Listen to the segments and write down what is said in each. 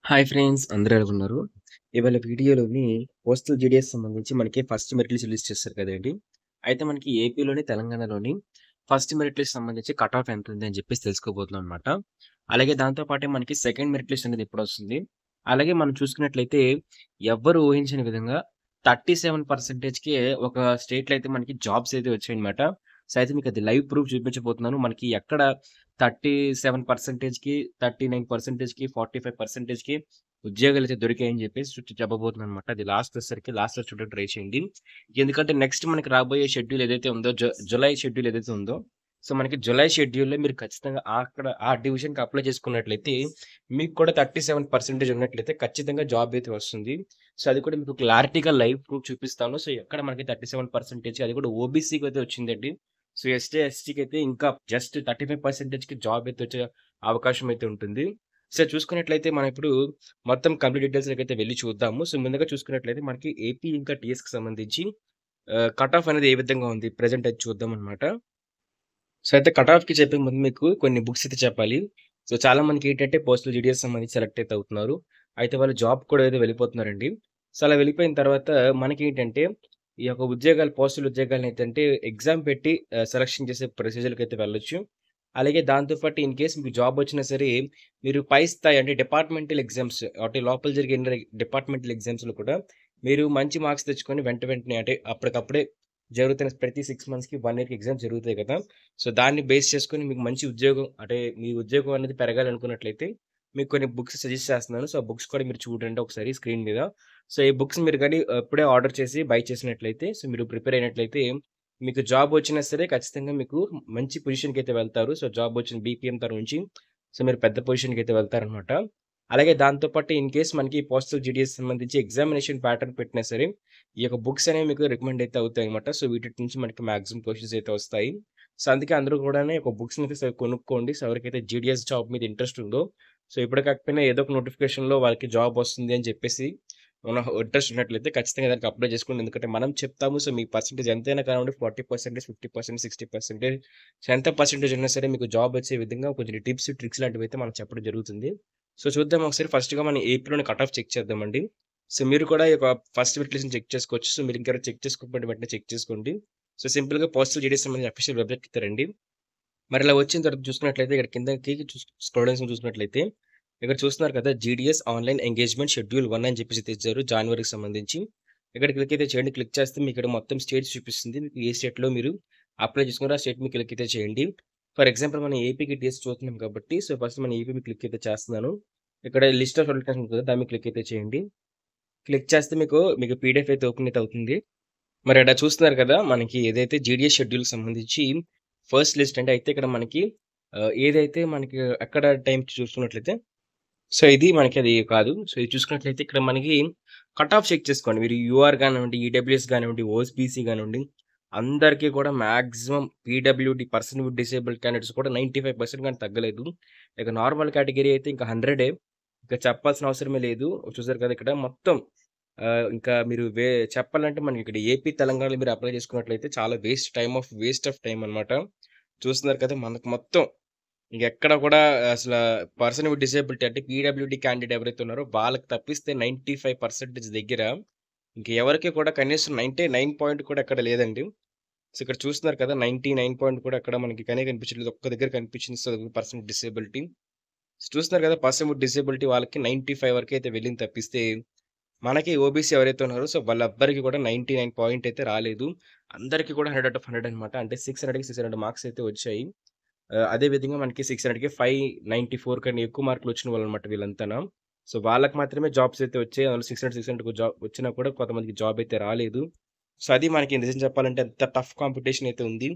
Hi friends అందరూ ఎలా ఉన్నారు? ఇవాళ వీడియోలోని పోస్టల్ జీడీఎస్ సంబంధించి మనకి ఫస్ట్ మెరిట్ లిస్ట్ రిలీజ్ చేశారు కదండీ! అయితే మనకి ఏపీలోని, తెలంగాణలోని ఫస్ట్ మెరిట్ లిస్ట్ సంబంధించి కట్ ఆఫ్ ఎంత ఉంది అని చెప్పేసి తెలుసుకోబోతున్నాం అనమాట. అలాగే దాంతో పాటే మనకి సెకండ్ మెరిట్ లిస్ట్ అనేది ఎప్పుడొస్తుంది? అలాగే మనం చూసుకున్నట్లయితే ఎవ్వరు ఊహించని విధంగా 37%కే ఒక స్టేట్‌లో అయితే మనకి జాబ్స్ అయితే వచ్చాయన్నమాట. సో, అయితే మీకు అది లైవ్ ప్రూఫ్ చూపించబోతున్నాను. మనకి ఎక్కడ 37%కి, 39%కి, 45%కి ఉద్యోగాలైతే దొరికాయని చెప్పేసి చెప్పబోతున్నానన్నమాట. అది లాస్ట్ వచ్చేసరికి లాస్ట్‌లో చూడడానికి ట్రై చేయండి. ఎందుకంటే నెక్స్ట్ మనకి రాబోయే షెడ్యూల్ ఏదైతే ఉందో జులై షెడ్యూల్ ఏదైతే ఉందో, సో, మనకి జులై షెడ్యూల్‌లో మీరు ఖచ్చితంగా అక్కడ ఆ డివిజన్‌కి అప్లై చేసుకున్నట్లయితే మీకు కూడా 37% ఉన్నట్లయితే ఖచ్చితంగా జాబ్ అయితే వస్తుంది. సో, అది కూడా మీకు క్లారిటీగా లైవ్ ప్రూఫ్ చూపిస్తాను. సో, ఎక్కడ మనకి 37% అది కూడా ఓబీసీకి అయితే వచ్చిందండి. సో, ఎస్టీ, ఎస్టీకి అయితే ఇంకా జస్ట్ 35%కి జాబ్ అయితే వచ్చే అవకాశం అయితే ఉంటుంది. సో, చూసుకున్నట్లయితే మనం ఇప్పుడు మొత్తం కంప్లీట్ డీటెయిల్స్‌లోకైతే వెళ్లి చూద్దాము. సో, ముందుగా చూసుకున్నట్లయితే మనకి ఏపీ ఇంకా టీఎస్‌కి సంబంధించి కట్ ఆఫ్ అనేది ఏ విధంగా ఉంది ప్రెజెంట్ అది చూద్దామన్నమాట. సో, అయితే కట్ ఆఫ్‌కి చెప్పే ముందు మీకు కొన్ని బుక్స్ అయితే చెప్పాలి. సో, చాలా మందికేంటంటే పోస్టల్ జీడీఎస్ సంబంధించి సెలెక్ట్ అయితే అవుతున్నారు. అయితే వాళ్ళు జాబ్ కూడా ఏదో వెళ్ళిపోతున్నారండి. సో, అలా వెళ్ళిపోయిన తర్వాత మనకేంటంటే ఈ యొక్క ఉద్యోగాలు పోస్టల్ ఉద్యోగాలనేంటంటే ఎగ్జామ్ పెట్టి సెలక్షన్ చేసే ప్రొసీజర్‌లకైతే వెళ్ళొచ్చు. అలాగే దాంతో పాటు ఇన్ కేస్ మీకు జాబ్ వచ్చినా సరే మీరు పై స్థాయి అంటే డిపార్ట్‌మెంటల్ ఎగ్జామ్స్ అంటే లోపల జరిగే డిపార్ట్‌మెంటల్ ఎగ్జామ్స్‌లో కూడా మీరు మంచి మార్క్స్ తెచ్చుకొని వెంటనే అంటే అప్పటికప్పుడే జరుగుతున్న ప్రతి 6 మంత్స్‌కి, 1 ఇయర్‌కి ఎగ్జామ్స్ జరుగుతాయి కదా! సో, దాన్ని బేస్ చేసుకొని మీకు మంచి ఉద్యోగం అంటే మీ ఉద్యోగం అనేది పెరగాలనుకున్నట్లయితే మీకు కొన్ని బుక్స్ సజెస్ట్ చేస్తున్నాను. సో, ఆ బుక్స్ కూడా మీరు చూడండి ఒకసారి స్క్రీన్ మీద. సో, ఈ బుక్స్ మీరు గాని ఇప్పుడే ఆర్డర్ చేసి బై చేసినట్లయితే సో, మీరు ప్రిపేర్ అయినట్లయితే మీకు జాబ్ వచ్చినా సరే ఖచ్చితంగా మీకు మంచి పొజిషన్‌కైతే వెళ్తారు. సో, జాబ్ వచ్చిన బీపీఎం తర నుంచి సో, మీరు పెద్ద పొజిషన్‌కైతే వెళ్తారనమాట. అలాగే దాంతో పాటు ఇన్ కేస్ మనకి పోస్టల్ జీడీఎస్ సంబంధించి ఎగ్జామినేషన్ ప్యాటర్న్ పెట్టినా సరే ఈ యొక్క బుక్స్ అనేవి మీకు రికమెండ్ అయితే అవుతాయన్నమాట. సో, వీటిటి నుంచి మనకి మాక్సిమం క్వెషన్స్ అయితే వస్తాయి. సో, అందుకే అందరూ కూడాను ఒక బుక్స్‌ని అయితే కొనుక్కోండి. సో, ఎవరికైతే జీడీఎస్ జాబ్ మీద ఇంట్రెస్ట్ ఉందో, సో, ఇప్పుడు కాకపోయినా ఏదో ఒక నోటిఫికేషన్‌లో వాళ్ళకి జాబ్ వస్తుంది అని చెప్పేసి ఇంట్రెస్ట్ ఉన్నట్లయితే ఖచ్చితంగా దానికి అప్లై చేసుకోండి. ఎందుకంటే మనం చెప్తాము. సో, మీ పర్సెంటేజ్ ఎంతైనా కానివ్వండి 40%, 50%, 60% సో, ఎంత పర్సెంటేజ్ ఉన్నా సరే మీకు జాబ్ వచ్చే విధంగా కొంచెం టిప్స్, ట్రిక్స్ లాంటివైతే మనం చెప్పడం జరుగుతుంది. సో, చూద్దాం ఒకసారి ఫస్ట్‌గా మనం ఏపీలోని కట్ ఆఫ్ చెక్ చేద్దామండి. సో, మీరు కూడా ఈ యొక్క ఫస్ట్ మెరిట్ లిస్ట్‌ని చెక్ చేసుకోవచ్చు. సో, మీరు ఇంకెవరైనా చెక్ చేసుకోకపోతే వెంటనే చెక్ చేసుకోండి. సో, సింపుల్‌గా పోస్టల్ జీడీఎస్ సంబంధించిన అఫీషియల్ వెబ్‌సైట్‌కి రండి. మరి ఇలా వచ్చిన తర్వాత చూసుకున్నట్లయితే ఇక్కడ కిందకి స్క్రోల్ డౌన్ చూసినట్లయితే ఇక్కడ చూస్తున్నారు కదా! జీడీఎస్ ఆన్‌లైన్ ఎంగేజ్‌మెంట్ షెడ్యూల్ 1 అని చెప్పేసి తెచ్చారు జనవరికి సంబంధించి. ఇక్కడ క్లిక్ అయితే చేయండి. క్లిక్ చేస్తే మీకు ఇక్కడ మొత్తం స్టేట్స్ చూపిస్తుంది. మీకు ఏ స్టేట్‌లో మీరు అప్లై చేసుకున్నారో ఆ స్టేట్ మీద క్లిక్ అయితే చేయండి. ఫర్ ఎగ్జాంపుల్ మనం ఏపీకి టీఎస్ చూస్తున్నాం కాబట్టి సో, ఫస్ట్ మనం ఏపీ మీద క్లిక్ అయితే చేస్తున్నాను. ఇక్కడ లిస్ట్ ఆఫ్ అప్లికేషన్స్ ఉంది కదా! దాని మీద క్లిక్ అయితే చేయండి. క్లిక్ చేస్తే మీకు పీడీఎఫ్ అయితే ఓపెన్ అయితే అవుతుంది. మరి అక్కడ చూస్తున్నారు కదా! మనకి ఏదైతే జీడీఎస్ షెడ్యూల్‌కి సంబంధించి ఫస్ట్ లిస్ట్ అంటే అయితే ఇక్కడ మనకి ఏదైతే మనకి ఎక్కడ టైం చూసుకున్నట్లయితే సో, ఇది మనకి అది కాదు. సో, ఇది చూసుకున్నట్లయితే ఇక్కడ మనకి కట్ ఆఫ్ చెక్ చేసుకోండి. మీరు యూఆర్ గానివ్వండి, ఈడబ్ల్యూఎస్ గానివ్వండి, ఓఎస్‌బీసీ గానివ్వండి, అందరికీ కూడా maximum PWD person with disabled candidates కూడా 95% గాని తగ్గలేదు. ఇక నార్మల్ కేటగిరీ అయితే ఇంకా 100 ఇక చెప్పాల్సిన అవసరమే లేదు. చూసారు కదా! ఇక్కడ మొత్తం ఇంకా మీరు చెప్పాలంటే మనకి ఇక్కడ ఏపీ, తెలంగాణలో మీరు అప్లై చేసుకున్నట్లయితే చాలా వేస్ట్ ఆఫ్ టైమ్ అన్నమాట. చూస్తున్నారు కదా! మనకు మొత్తం ఇంకెక్కడ కూడా అసల పర్సన్ విత్ డిసేబిలిటీ అంటే పీడబ్ల్యూడీ క్యాండిడేట్ ఎవరైతే ఉన్నారో వాళ్ళకి తప్పిస్తే 95% దగ్గర ఇంక ఎవరికీ కూడా కనీసం 99 పాయింట్ కూడా ఎక్కడ లేదండి. సో, ఇక్కడ చూస్తున్నారు కదా! 99 పాయింట్ కూడా ఎక్కడ మనకి కనిపించట్లేదు. ఒక్క దగ్గర కనిపించింది. So, person with disability. చూస్తున్నారు కదా! పర్సన్ విత్ డిసేబిలిటీ వాళ్ళకి 95 వరకైతే వెళ్ళింది తప్పిస్తే మనకి ఓబీసీ ఎవరైతే ఉన్నారో సో, వాళ్ళెవ్వరికీ కూడా 99 పాయింట్ అయితే రాలేదు. అందరికి కూడా 100 ఔట్ ఆఫ్ 100 అన్నమాట. అంటే 600కి 600 మార్క్స్ అయితే వచ్చాయి. అదే విధంగా మనకి 600కి 594 కన్నా ఎక్కువ మార్కులు వచ్చిన వాళ్ళనమాట వీళ్ళంతాను. సో, వాళ్ళకి మాత్రమే జాబ్స్ అయితే వచ్చాయి. అందులో 600 జాబ్ వచ్చినా కూడా కొంతమందికి జాబ్ అయితే రాలేదు. సో, అది మనకి నిజం చెప్పాలంటే అంత టఫ్ కాంపిటీషన్ అయితే ఉంది.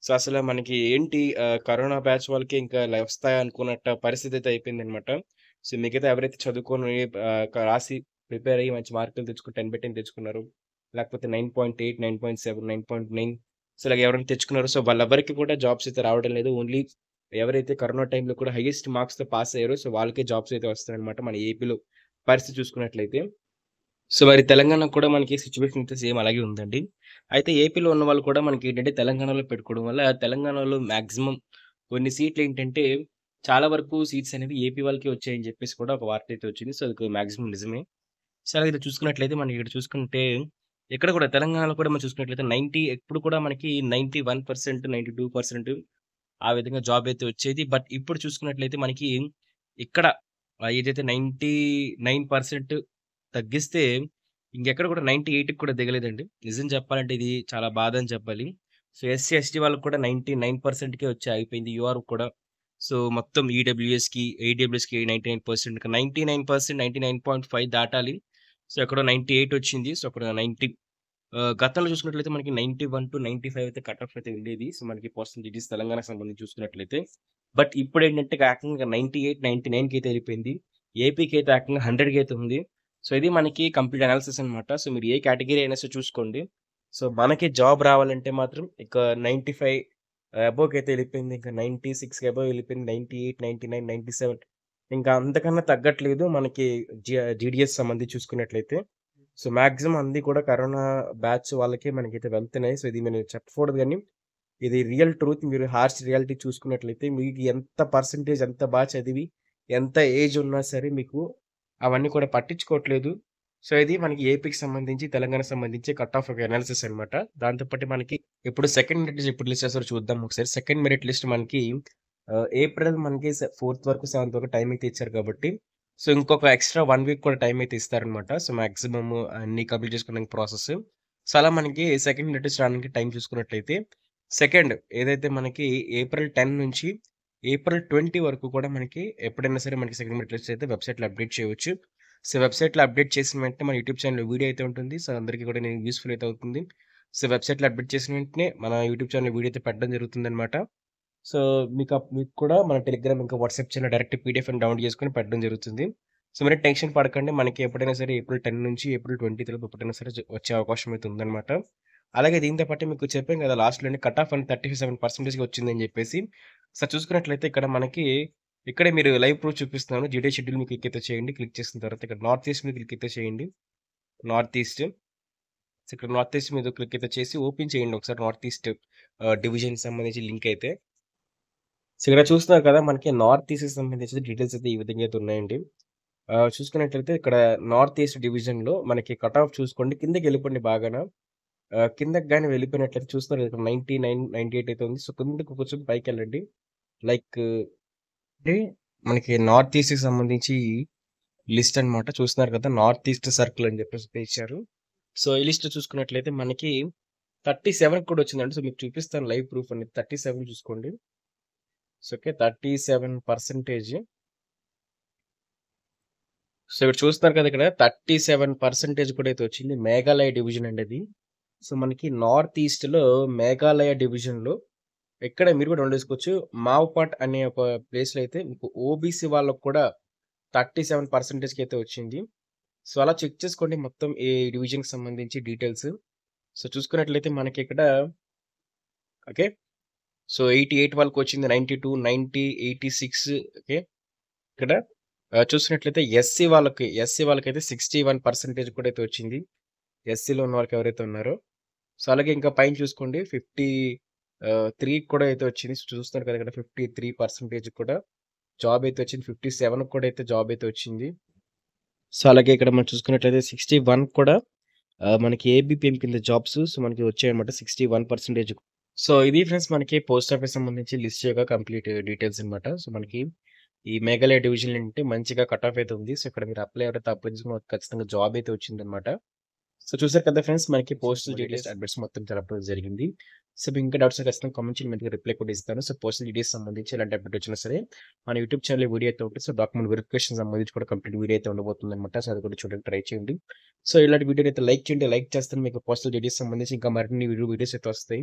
సో, అసలు మనకి ఏంటి కరోనా బ్యాచ్ వాళ్ళకి ఇంకా వస్తాయా అనుకున్నట్టు పరిస్థితి అయితే అయిపోయిందనమాట. సో, మిగతా ఎవరైతే చదువుకొని రాసి ప్రిపేర్ అయ్యి మంచి మార్కులు తెచ్చుకొని 10 బై 10 తెచ్చుకున్నారు. లేకపోతే 9.8, 9.7, 9.9 సో, ఇలాగ ఎవరైనా తెచ్చుకున్నారో సో, వాళ్ళెవ్వరికీ కూడా జాబ్స్ అయితే రావడం లేదు. ఓన్లీ ఎవరైతే కరోనా టైమ్‌లో కూడా హైయెస్ట్ మార్క్స్‌తో పాస్ అయ్యారో సో, వాళ్ళకే జాబ్స్ అయితే వస్తాయన్నమాట. మన ఏపీలో పరిస్థితి చూసుకున్నట్లయితే. సో, మరి తెలంగాణకు కూడా మనకి సిట్యుయేషన్ అయితే సేమ్ అలాగే ఉందండి. అయితే ఏపీలో ఉన్నవాళ్ళు కూడా మనకేంటంటే తెలంగాణలో పెట్టుకోవడం వల్ల తెలంగాణలో మాక్సిమం కొన్ని సీట్లేంటంటే చాలా వరకు సీట్స్ అనేవి ఏపీ వాళ్ళకే వచ్చాయని చెప్పేసి కూడా ఒక వార్త అయితే వచ్చింది. సో, అది మాక్సిమం నిజమే. సో, అలాగే ఇది చూసుకున్నట్లయితే మనం ఇక్కడ చూసుకుంటే ఇక్కడ కూడా తెలంగాణలో కూడా మనం చూసుకున్నట్లయితే 90 ఎప్పుడు కూడా మనకి 91%, 92% ఆ విధంగా జాబ్ అయితే వచ్చేది. బట్ ఇప్పుడు చూసుకున్నట్లయితే మనకి ఇక్కడ ఏదైతే 99% తగ్గిస్తే ఇంకెక్కడ కూడా 98కి కూడా దిగలేదండి. నిజం చెప్పాలంటే ఇది చాలా బాధ అని చెప్పాలి. సో, ఎస్సీ, ఎస్టీ వాళ్ళకి కూడా 99%కే వచ్చి ఆగిపోయింది. యూఆర్ కూడా. సో, మొత్తం ఈడబ్ల్యూఎస్‌కి, ఏడబ్ల్యూఎస్‌కి 99% ఇంకా 99%, 99.5 దాటాలి. సో, ఎక్కడో 98 వచ్చింది. సో, అక్కడ 90 గతంలో చూసుకున్నట్లయితే మనకి 91-95 అయితే కట్ ఆఫ్ అయితే ఉండేది. సో, మనకి పర్సెంటేజెస్ తెలంగాణకు సంబంధించి చూసుకున్నట్లయితే. బట్ ఇప్పుడేంటంటే ఏకంగా 98, 99కి అయితే ఎళ్ళిపోయింది. ఏపీకి అయితే ఏకంగా 100కి అయితే ఉంది. సో, ఇది మనకి కంప్లీట్ అనాలిసిస్ అన్నమాట. సో, మీరు ఏ కేటగరీ అయినా సరే చూసుకోండి. సో, మనకి జాబ్ రావాలంటే మాత్రం ఇక 95 అబోవ్‌కైతే ఎళ్ళిపోయింది. ఇంకా 96కి అబోవ్ ఎళ్ళిపోయింది. 98, 99, 97 ఇంకా అంతకన్నా తగ్గట్లేదు మనకి జీడీఎస్ సంబంధించి చూసుకున్నట్లయితే. సో, మాక్సిమం అన్నీ కూడా కరోనా బ్యాచ్ వాళ్ళకే మనకైతే వెళ్తున్నాయి. సో, ఇది నేను చెప్పకూడదు గానీ, ఇది రియల్ ట్రూత్. మీరు హార్ష్ రియాలిటీ చూసుకున్నట్లయితే మీకు ఎంత పర్సెంటేజ్ ఎంత చదివి, ఎంత ఏజ్ ఉన్నా సరే మీకు అవన్నీ కూడా పట్టించుకోవట్లేదు. సో, ఇది మనకి ఏపీకి సంబంధించి, తెలంగాణకు సంబంధించి కట్ ఆఫ్ అనాలిసిస్ అనమాట. దాంతో పాటు మనకి ఇప్పుడు సెకండ్ మెరిట్ లిస్ట్ ఎప్పుడు రిలీజ్ చేస్తారో చూద్దాం ఒకసారి. సెకండ్ మెరిట్ లిస్ట్ మనకి ఏప్రిల్ మనకి 4థ్ వరకు, 7థ్ వరకు టైం అయితే ఇచ్చారు కాబట్టి, సో, ఇంకొక ఎక్స్‌ట్రా 1 వీక్ కూడా టైం అయితే ఇస్తారనమాట. సో, మాక్సిమం అన్నీ కంప్లీట్ చేసుకోవడానికి ప్రాసెస్. సో, అలా మనకి సెకండ్ మెరిట్ లిస్ట్ రావడానికి టైం చూసుకున్నట్లయితే, సెకండ్ ఏదైతే మనకి ఏప్రిల్ 10 నుంచి ఏప్రిల్ 20 వరకు కూడా మనకి ఎప్పుడైనా సరే మనకి సెకండ్ మెరిట్ లిస్ట్ అయితే వెబ్‌సైట్‌లో అప్డేట్ చేయవచ్చు. సో, వెబ్‌సైట్‌లో అప్డేట్ చేసిన వెంటనే మన యూట్యూబ్ ఛానెల్‌లో వీడియో అయితే ఉంటుంది. సో, అందరికీ కూడా నేను యూజ్‌ఫుల్ అయితే అవుతుంది. సో, వెబ్‌సైట్‌లో అప్డేట్ చేసిన వెంటనే మన యూట్యూబ్ ఛానెల్‌లో వీడియో అయితే పెట్టడం జరుగుతుందనమాట. సో, మీకు కూడా మన టెలిగ్రామ్ ఇంకా వాట్సాప్ ఛానెల్ డైరెక్ట్ పీడీఎఫ్‌ని డౌన్‌లోడ్ చేసుకొని పెట్టడం జరుగుతుంది. సో, మీరు టెన్షన్ పడకండి. మనకి ఎప్పుడైనా సరే ఏప్రిల్ 10 నుంచి ఏప్రిల్ 20 లోపు ఎప్పుడైనా సరే వచ్చే అవకాశం అయితే ఉందనమాట. అలాగే దీంతో పాటు మీకు చెప్పాం కదా! లాస్ట్‌లోనే కట్ ఆఫ్ అని 37%కి వచ్చిందని చెప్పేసి. సో, చూసుకున్నట్లయితే ఇక్కడ మనకి ఇక్కడే మీరు లైవ్ ప్రూఫ్ చూపిస్తున్నాను. జీడే షెడ్యూల్ మీద క్లిక్ అయితే చేయండి. క్లిక్ చేసిన తర్వాత ఇక్కడ నార్త్ ఈస్ట్ మీద క్లిక్ అయితే చేయండి. North east. సో, ఇక్కడ నార్త్ ఈస్ట్ మీద క్లిక్ అయితే చేసి ఓపెన్ చేయండి ఒకసారి నార్త్ ఈస్ట్ డివిజన్‌కి సంబంధించి లింక్ అయితే. సో, ఇక్కడ చూస్తున్నారు కదా! మనకి నార్త్ ఈస్ట్‌కి సంబంధించిన డీటెయిల్స్ అయితే ఈ విధంగా అయితే ఉన్నాయండి. చూసుకున్నట్లయితే ఇక్కడ నార్త్ ఈస్ట్ డివిజన్‌లో మనకి కట్ ఆఫ్ చూసుకోండి. కిందకెళ్ళిపోండి బాగాన. కిందకి గాని వెళ్ళిపోయినట్లయితే చూస్తున్నారు ఇక్కడ 99, 98 అయితే ఉంది. సో, కిందకి కొంచెం పైకెళ్ళండి. లైక్ అంటే మనకి నార్త్ ఈస్ట్‌కి సంబంధించి లిస్ట్ అన్నమాట. చూస్తున్నారు కదా! నార్త్ ఈస్ట్ సర్కిల్ అని చెప్పేసి అయితే ఇచ్చారు. సో, ఈ లిస్ట్ చూసుకున్నట్లయితే మనకి 37కి కూడా వచ్చిందండి. సో, మీకు చూపిస్తాను లైవ్ ప్రూఫ్ అనేది. 37 చూసుకోండి. So, okay. 37% సో, ఇక్కడ చూస్తున్నారు కదా! ఇక్కడ 37% కూడా అయితే వచ్చింది. మేఘాలయ డివిజన్ అండి అది. సో, మనకి నార్త్ ఈస్ట్‌లో మేఘాలయ డివిజన్‌లో ఇక్కడ మీరు కూడా డౌన్లోడ్ చేసుకోవచ్చు. మావ్‌పాట్ అనే ఒక ప్లేస్‌లో అయితే మీకు ఓబీసీ వాళ్ళకి కూడా 37%కి అయితే వచ్చింది. సో, అలా చెక్ చేసుకోండి మొత్తం ఏ డివిజన్‌కి సంబంధించి డీటెయిల్స్. సో, చూసుకున్నట్లయితే మనకిక్కడ ఓకే. సో, 88 వాళ్ళకొచ్చింది. 92, 90, 86 ఓకే. ఇక్కడ చూసినట్లయితే ఎస్సీ వాళ్ళకైతే 61% కూడా అయితే వచ్చింది. ఎస్సీలో ఉన్న వాళ్ళకి ఎవరైతే ఉన్నారో. సో, అలాగే ఇంకా పైన చూసుకోండి 3 కూడా అయితే వచ్చింది. సో, చూస్తున్నారు కదా! ఇక్కడ 53% కూడా జాబ్ అయితే వచ్చింది. 57 కూడా అయితే జాబ్ అయితే వచ్చింది. సో, అలాగే ఇక్కడ మనం చూసుకున్నట్లయితే 61 కూడా మనకి ఏబీపీఎం కింద జాబ్స్ సో, మనకి వచ్చాయన్నమాట 61%. సో, ఇది ఫ్రెండ్స్ మనకి పోస్ట్ ఆఫీస్ సంబంధించి లిస్ట్ యొక్క కంప్లీట్ డీటెయిల్స్ అన్నమాట. సో, మనకి ఈ మేఘాలయ డివిజన్ అంటే మంచిగా కట్ ఆఫ్ అయితే ఉంది. సో, ఇక్కడ మీరు అప్లై ఎవరైతే అప్లై చేసుకున్నారో ఖచ్చితంగా జాబ్ అయితే వచ్చిందన్నమాట. సో, చూసారు కదా ఫ్రెండ్స్ మనకి పోస్టల్ డీటెయిల్స్ అడ్మిట్స్ మొత్తం తెలపడం జరిగింది. సో, మీకు ఇంకా డౌట్స్ ఖచ్చితంగా కామెంట్ చేయండి. మీకు రిప్లై కూడా ఇస్తాను. సో, పోస్టల్ డీటెయిల్స్ సంబంధించి ఎలాంటి అప్డేట్ వచ్చినా సరే మన యూట్యూబ్ ఛానెల్‌లో వీడియో అయితే ఉంటుంది. సో, డాక్యుమెంట్ వెరిఫికేషన్ సంబంధించి కూడా కంప్లీట్ వీడియో అయితే ఉండబోతుందన్నమాట. సో, అది కూడా చూడడానికి ట్రై చేయండి. సో, ఇలాంటి వీడియోని అయితే లైక్ చేయండి. లైక్ చేస్తే మీకు పోస్టల్ డీటెయిల్స్ సంబంధించి ఇంకా మరిన్ని వీడియోస్ అయితే వస్తాయి.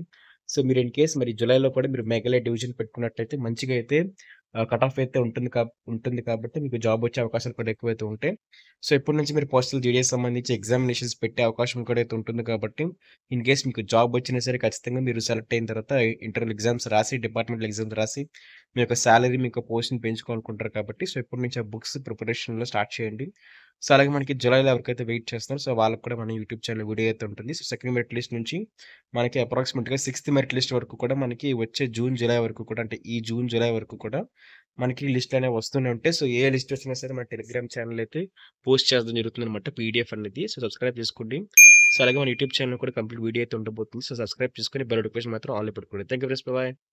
సో, మీరు ఇన్ కేస్ మరి జులైలో కూడా మీరు మేఘాలయ డివిజన్ పెట్టుకున్నట్టయితే మంచిగా అయితే కట్ ఆఫ్ అయితే ఉంటుంది కాబట్టి మీకు జాబ్ వచ్చే అవకాశాలు కూడా ఎక్కువైతే ఉంటాయి. సో, ఇప్పటి నుంచి మీరు పోస్టల్ జీడీఎస్ సంబంధించి ఎగ్జామినేషన్స్ పెట్టే అవకాశం కూడా అయితే ఉంటుంది కాబట్టి, ఇన్ కేస్ మీకు జాబ్ వచ్చినా సరే ఖచ్చితంగా మీరు సెలెక్ట్ అయిన తర్వాత ఇంటర్వ్యూ ఎగ్జామ్స్ రాసి, డిపార్ట్మెంటల్ ఎగ్జామ్స్ రాసి, మీ యొక్క సాలరీ, మీ యొక్క పోస్ట్‌ని పెంచుకోవాలనుకుంటారు కాబట్టి, సో, ఇప్పటి నుంచి ఆ బుక్స్ ప్రిపరేషన్‌లో స్టార్ట్ చేయండి. సో, అలాగే మనకి జులైలో ఎవరికైతే వెయిట్ చేస్తున్నారో, సో, వాళ్ళకి కూడా మన యూట్యూబ్ ఛానెల్ వీడియో అయితే ఉంటుంది. సో, సెకండ్ మెరిట్ లిస్ట్ నుంచి మనకి అప్రాక్సిమేట్‌గా సిక్స్త్ మెరిట్ లిస్ట్ వరకు కూడా మనకి వచ్చే జూన్, జులై వరకు కూడా అంటే ఈ జూన్, జులై వరకు కూడా మనకి లిస్ట్ అనేవి వస్తూనే ఉంటాయి. సో, ఏ లిస్ట్ వచ్చినా సరే మన టెలిగ్రామ్ ఛానల్ అయితే పోస్ట్ చేయడం జరుగుతుందనమాట పీడీఎఫ్ అనేది. సో, సబ్స్క్రైబ్ చేసుకోండి. సో, అలాగే మన యూట్యూబ్ ఛానల్ కూడా కంప్లీట్ వీడియో అయితే ఉండబోతుంది. సో, సబ్స్క్రైబ్ చేసుకొని బెల్ నోటిఫికేషన్ మాత్రం ఆన్‌లో పెట్టుకోండి. Thank you friends. బై.